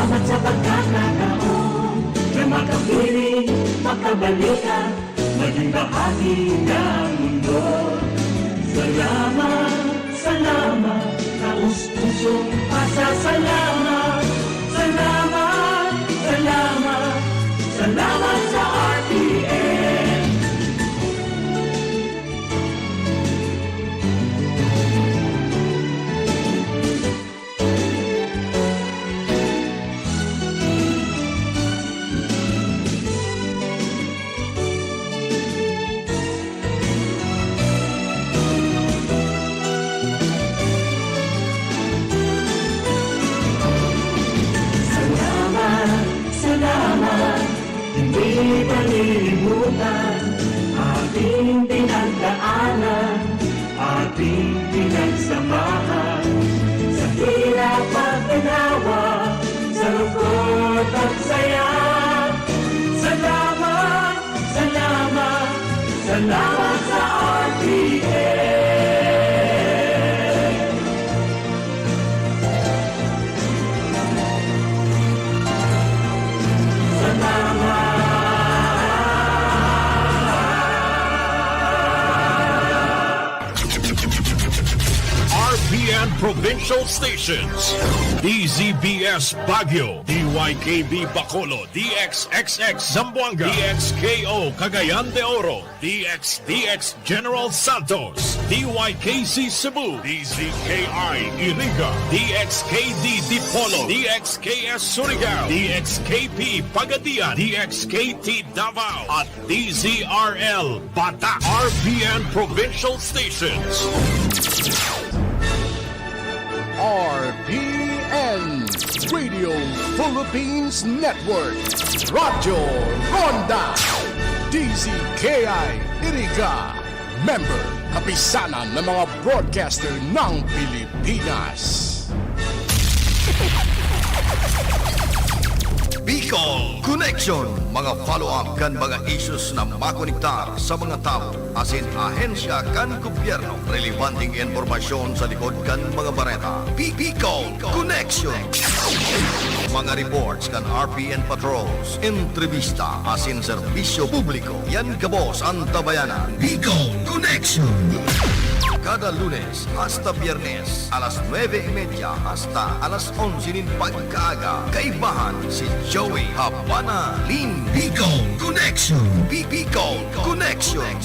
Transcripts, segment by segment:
Salamat sa pagkakataon na makapiling, makabalikan, maging bahagi ng mundo. Salamat, salamat, taus-pusong pasasalamat. Salamat, salamat, salamat sa RPN. Salamat, hindi malilimutan ating pinagdaanan, ating pinagsamahan. Sa hirap at ginawa, sa lungkot at saya. Salamat, salamat, salamat sa RPN. RPN Provincial Stations: DZBS Baguio, DYKB Bacolod, DXXX Zamboanga, DXKO Cagayan de Oro, DXDX General Santos, DYKC Cebu, DZKI Iriga, DXKD Dipolo, DXKS Surigao, DXKP Pagadian, DXKT Davao, at DZRL Batak. RPN Provincial Stations. RPN Radio Philippines Network, Radyo Ronda, DZKI Iriga, member kapisanan ng mga broadcaster ng Pilipinas. Bicol Connection, mga follow-up kan mga issues na makonektar sa mga tao, asin ahensya kan gobyerno, relevanting informasyon sa likod kan mga bareta. Bicol Connection, mga reports kan RPN patrols, entrevista, asin serbisyo publiko, yan kabos ang tabayanan. Bicol Connection, kada Lunes hasta Biyernes, alas 9:30 hasta alas 11 ng pagkaaga. Kaibahan si Joey Habana Lin. Bicol Connection. Bicol Connection.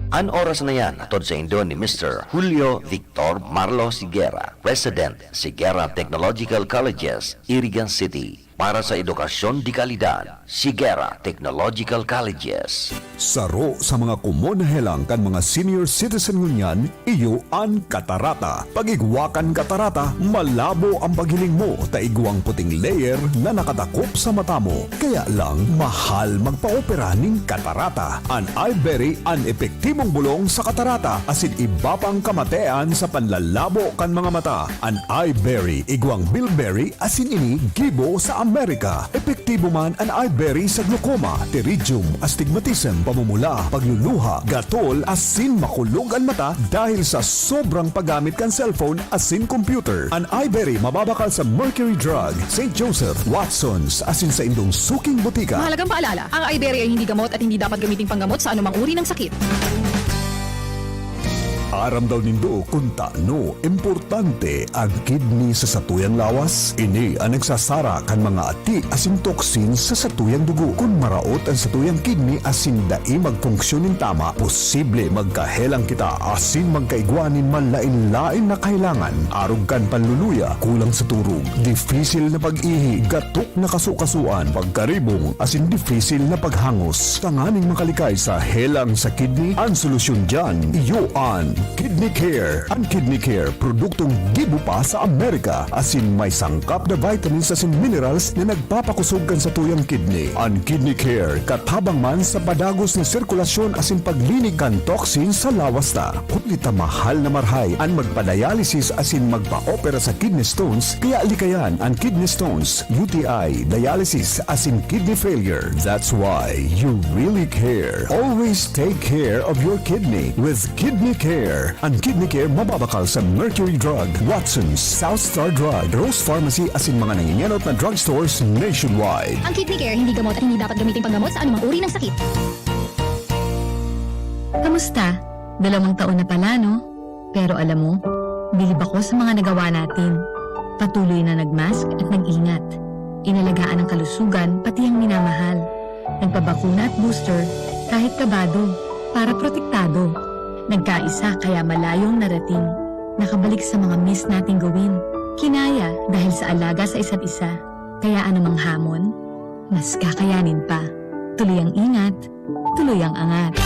An oras na yan, atod sa Indo ni Mr. Julio Victor Marlo Sigera, President, Sigera Technological Colleges, Iriga City. Para sa edukasyon di kalidad, Sigera Technological Colleges. Saro sa mga kumonahelang kan mga senior citizen ngunyan, iyo ang katarata. Pagigwakan katarata, malabo ang paghiling mo, taigwang puting layer na nakatakop sa mata mo. Kaya lang, mahal magpa-opera ning katarata. An iBerry ang epektibong bulong sa katarata, asin iba pang kamatean sa panlalabo kan mga mata. An iBerry, igwang bilberry, asin ini gibo sa Amerika. Epektibo man ang iBerry sa glaucoma, pterygium, astigmatism, pamumula, pagluluha, gatol, asin makulog ang mata dahil sa sobrang paggamit kan cellphone asin computer. Ang iBerry mababakal sa Mercury Drug, St. Joseph, Watson's, asin sa indong suking butika. Mahalagang paalala, ang iBerry ay hindi gamot at hindi dapat gamiting panggamot sa anumang uri ng sakit. Aram daw nindo kung taano importante ang kidney sa satuyang lawas. Ini ang nagsasara kan mga ati asin toxin sa satuyang dugo. Kung maraot ang satuyang kidney asin dai magfunksyonin tama, posible magkahelang kita asin magkaigwanin man lain-lain na kailangan. Arog kan panluluya, kulang sa turog, difisil na pag-ihi, gatok na kasukasuan, pagkaribong asin difisil na paghangos. Tanganing makalikay sa helang sa kidney, ang solusyon dyan, iyoan Kidney Care. Ang Kidney Care, produktong gibo pa sa Amerika. Asin may sangkap na vitamins asin minerals na nagpapakusog kan sa tuyang kidney. Ang Kidney Care, katabang man sa padagos na sirkulasyon asin paglinig kan toxin sa lawas ta. Kutlita mahal na marhay ang magpa-dialysis asin magpa-opera sa kidney stones, kaya likayan ang kidney stones, UTI, dialysis asin kidney failure. That's why you really care. Always take care of your kidney with Kidney Care. Ang Kidney Care mababakal sa Mercury Drug, Watson's, South Star Drug, Rose Pharmacy asin mga nangingenot na drugstores nationwide. Ang Kidney Care hindi gamot at hindi dapat gamiting panggamot sa anumang uri ng sakit. Kamusta? 2 taon na pala, no? Pero alam mo, bilib ako sa mga nagawa natin. Patuloy na nagmask at nag-ingat. Inalagaan ang kalusugan pati ang minamahal. Nagpabakuna at booster kahit kabado para protektado. Nagkaisa kaya malayong narating. Nakabalik sa mga miss nating gawin. Kinaya dahil sa alaga sa isa't isa. Kaya anumang hamon, mas kakayanin pa. Tuloy ang ingat, tuloy ang angat.